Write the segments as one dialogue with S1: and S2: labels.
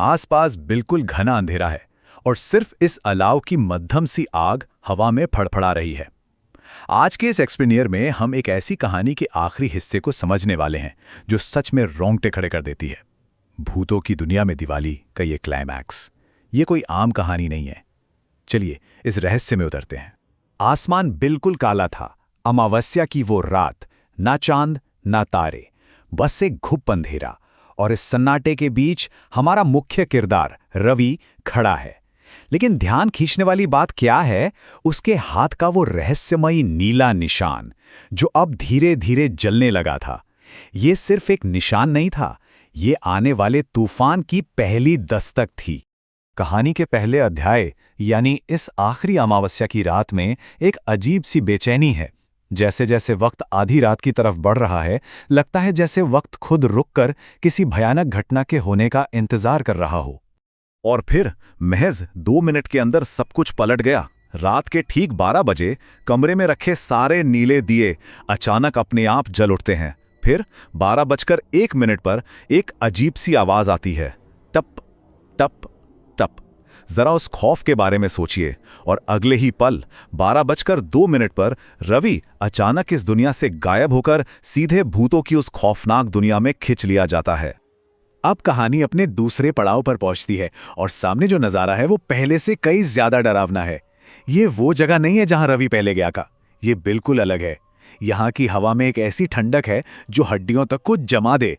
S1: आसपास बिल्कुल घना अंधेरा है और सिर्फ इस अलाव की मध्यम सी आग हवा में फड़फड़ा रही है। आज के इस एक्सप्लेनियर में हम एक ऐसी कहानी के आखिरी हिस्से को समझने वाले हैं जो सच में रोंगटे खड़े कर देती है। भूतों की दुनिया में दिवाली का ये क्लाइमैक्स, ये कोई आम कहानी नहीं है। चलिए इस रहस्य में उतरते हैं। आसमान बिल्कुल काला था, अमावस्या की वो रात, ना चांद ना तारे, बस एक घुप अंधेरा। और इस सन्नाटे के बीच हमारा मुख्य किरदार रवि खड़ा है। लेकिन ध्यान खींचने वाली बात क्या है, उसके हाथ का वो रहस्यमयी नीला निशान जो अब धीरे धीरे जलने लगा था। ये सिर्फ एक निशान नहीं था, ये आने वाले तूफान की पहली दस्तक थी। कहानी के पहले अध्याय यानी इस आखिरी अमावस्या की रात में एक अजीब सी बेचैनी है। जैसे जैसे वक्त आधी रात की तरफ बढ़ रहा है, लगता है जैसे वक्त खुद रुककर किसी भयानक घटना के होने का इंतजार कर रहा हो। और फिर महज 2 मिनट के अंदर सब कुछ पलट गया। रात के ठीक 12 बजे कमरे में रखे सारे नीले दिए अचानक अपने आप जल उठते हैं। फिर 12:01 पर एक अजीब सी आवाज आती है, टप टप टप। जरा उस खौफ के बारे में सोचिए। और अगले ही पल 12:02 पर रवि अचानक इस दुनिया से गायब होकर सीधे भूतों की उस खौफनाक दुनिया में खिंच लिया जाता है। अब कहानी अपने दूसरे पड़ाव पर पहुंचती है और सामने जो नजारा है वो पहले से कई ज्यादा डरावना है। ये वो जगह नहीं है जहां रवि पहले गया था, ये बिल्कुल अलग है। यहां की हवा में एक ऐसी ठंडक है जो हड्डियों तक को जमा दे।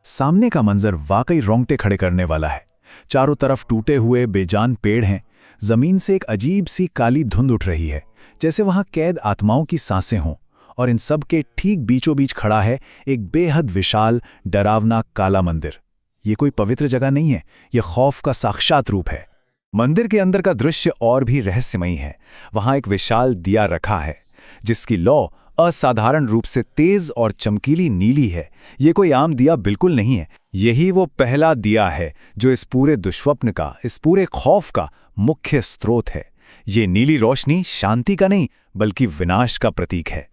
S1: सामने का मंजर वाकई रोंगटे खड़े करने वाला है। चारों तरफ टूटे हुए बेजान पेड़ हैं। जमीन से एक अजीब सी काली धुंध उठ रही है, जैसे वहां कैद आत्माओं की सांसें हों। और इन सब के ठीक बीचों बीच खड़ा है एक बेहद विशाल डरावना काला मंदिर। ये कोई पवित्र जगह नहीं है, ये खौफ का साक्षात रूप है। मंदिर के अंदर का दृश्य और भी रहस्यमयी है। वहां एक विशाल दिया रखा है जिसकी लौ असाधारण रूप से तेज और चमकीली नीली है। ये कोई आम दिया बिल्कुल नहीं है। यही वो पहला दिया है जो इस पूरे दुष्स्वप्न का, इस पूरे खौफ का मुख्य स्रोत है। ये नीली रोशनी शांति का नहीं बल्कि विनाश का प्रतीक है।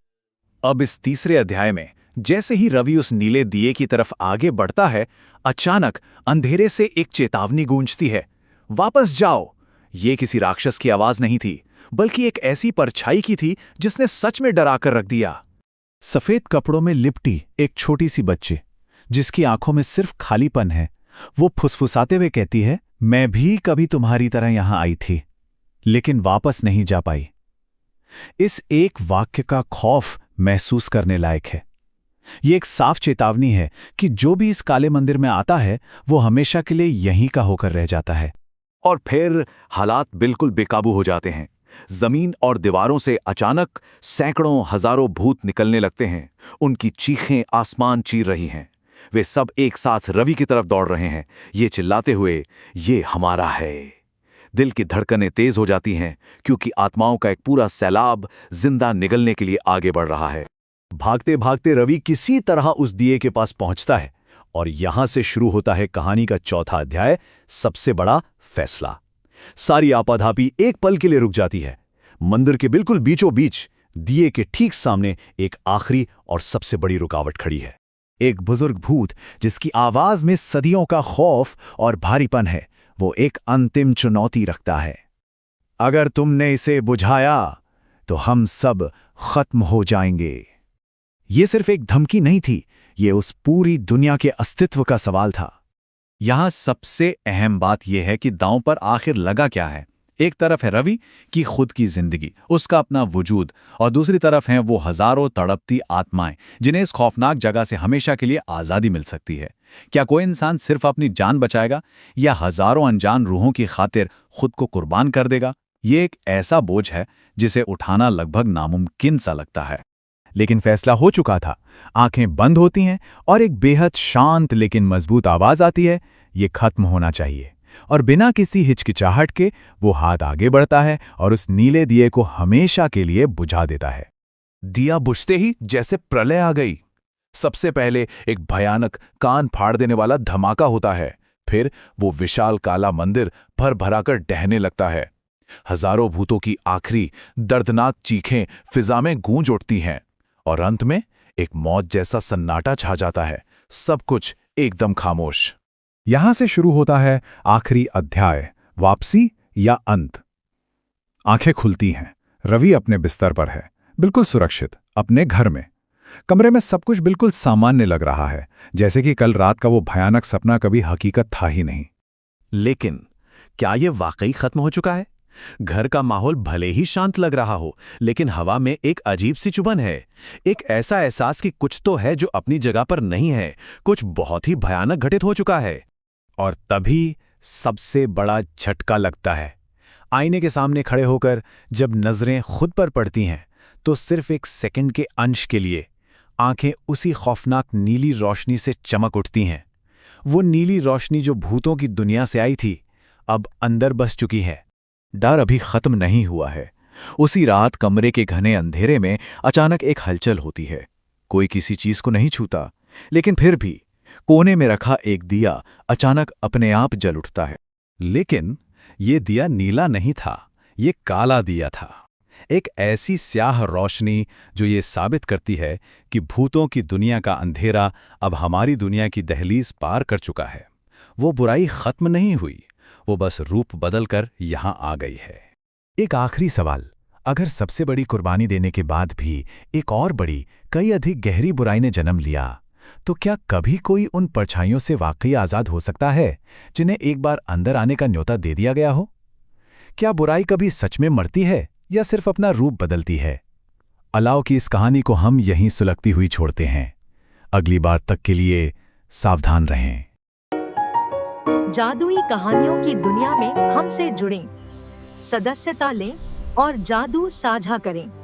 S1: अब इस तीसरे अध्याय में जैसे ही रवि उस नीले दिए की तरफ आगे बढ़ता है, अचानक अंधेरे से एक चेतावनी गूंजती है, वापस जाओ। ये किसी राक्षस की आवाज नहीं थी, बल्कि एक ऐसी परछाई की थी जिसने सच में डरा कर रख दिया। सफेद कपड़ों में लिपटी एक छोटी सी बच्ची जिसकी आंखों में सिर्फ खालीपन है, वो फुसफुसाते हुए कहती है, मैं भी कभी तुम्हारी तरह यहां आई थी लेकिन वापस नहीं जा पाई। इस एक वाक्य का खौफ महसूस करने लायक है। ये एक साफ चेतावनी है कि जो भी इस काले मंदिर में आता है वो हमेशा के लिए यहीं का होकर रह जाता है। और फिर हालात बिल्कुल बेकाबू हो जाते हैं। जमीन और दीवारों से अचानक सैकड़ों हजारों भूत निकलने लगते हैं। उनकी चीखें आसमान चीर रही हैं। वे सब एक साथ रवि की तरफ दौड़ रहे हैं, ये चिल्लाते हुए, ये हमारा है। दिल की धड़कनें तेज हो जाती हैं क्योंकि आत्माओं का एक पूरा सैलाब जिंदा निगलने के लिए आगे बढ़ रहा है। भागते भागते रवि किसी तरह उस दिए के पास पहुंचता है और यहां से शुरू होता है कहानी का चौथा अध्याय, सबसे बड़ा फैसला। सारी आपाधापी एक पल के लिए रुक जाती है। मंदिर के बिल्कुल बीचों बीच दिए के ठीक सामने एक आखिरी और सबसे बड़ी रुकावट खड़ी है। एक बुजुर्ग भूत जिसकी आवाज में सदियों का खौफ और भारीपन है, वो एक अंतिम चुनौती रखता है। अगर तुमने इसे बुझाया तो हम सब खत्म हो जाएंगे। ये सिर्फ एक धमकी नहीं थी, ये उस पूरी दुनिया के अस्तित्व का सवाल था। यहां सबसे अहम बात यह है कि दांव पर आखिर लगा क्या है। एक तरफ है रवि की खुद की जिंदगी, उसका अपना वजूद, और दूसरी तरफ हैं वो हजारों तड़पती आत्माएं जिन्हें इस खौफनाक जगह से हमेशा के लिए आज़ादी मिल सकती है। क्या कोई इंसान सिर्फ अपनी जान बचाएगा या हजारों अनजान रूहों की खातिर खुद को कुर्बान कर देगा? ये एक ऐसा बोझ है जिसे उठाना लगभग नामुमकिन सा लगता है। लेकिन फैसला हो चुका था। आंखें बंद होती हैं और एक बेहद शांत लेकिन मजबूत आवाज आती है, ये खत्म होना चाहिए। और बिना किसी हिचकिचाहट के वो हाथ आगे बढ़ता है और उस नीले दिए को हमेशा के लिए बुझा देता है। दिया बुझते ही जैसे प्रलय आ गई। सबसे पहले एक भयानक कान फाड़ देने वाला धमाका होता है। फिर वो विशाल काला मंदिर भर भराकर डहने लगता है। हजारों भूतों की आखिरी दर्दनाक चीखें फिजा में गूंज उठती हैं और अंत में एक मौत जैसा सन्नाटा छा जाता है। सब कुछ एकदम खामोश।
S2: यहां से शुरू होता है आखिरी अध्याय, वापसी या अंत। आंखें खुलती हैं। रवि अपने बिस्तर पर है, बिल्कुल सुरक्षित, अपने घर में। कमरे में सब कुछ बिल्कुल सामान्य लग रहा है, जैसे कि कल रात का वो भयानक सपना कभी हकीकत था ही नहीं।
S3: लेकिन क्या ये वाकई खत्म हो चुका है? घर का माहौल भले ही शांत लग रहा हो, लेकिन हवा में एक अजीब सी चुभन है। एक ऐसा एहसास कि कुछ तो है जो अपनी जगह पर नहीं है, कुछ बहुत ही भयानक घटित हो चुका है।
S1: और तभी सबसे बड़ा झटका लगता है। आईने के सामने खड़े होकर जब नजरें खुद पर पड़ती हैं, तो सिर्फ एक सेकंड के अंश के लिए आंखें उसी खौफनाक नीली रोशनी से चमक उठती हैं। वो नीली रोशनी जो भूतों की दुनिया से आई थी, अब अंदर बस चुकी है। डर अभी खत्म नहीं हुआ है। उसी रात कमरे के घने अंधेरे में अचानक एक हलचल होती है। कोई किसी चीज को नहीं छूता, लेकिन फिर भी कोने में रखा एक दिया अचानक अपने आप जल उठता है। लेकिन ये दिया नीला नहीं था, ये काला दिया था। एक ऐसी स्याह रोशनी जो ये साबित करती है कि भूतों की दुनिया का अंधेरा अब हमारी दुनिया की दहलीज पार कर चुका है। वो बुराई खत्म नहीं हुई, वो बस रूप बदलकर यहां आ गई है। एक आखिरी सवाल, अगर सबसे बड़ी कुर्बानी देने के बाद भी एक और बड़ी, कई अधिक गहरी बुराई ने जन्म लिया, तो क्या कभी कोई उन परछाइयों से वाकई आजाद हो सकता है जिन्हें एक बार अंदर आने का न्योता दे दिया गया हो? क्या बुराई कभी सच में मरती है या सिर्फ अपना रूप बदलती है? अलाव की इस कहानी को हम यहीं सुलगती हुई छोड़ते हैं। अगली बार तक के लिए सावधान रहें।
S4: जादुई कहानियों की दुनिया में हमसे जुड़ें, सदस्यता लें और जादू साझा करें।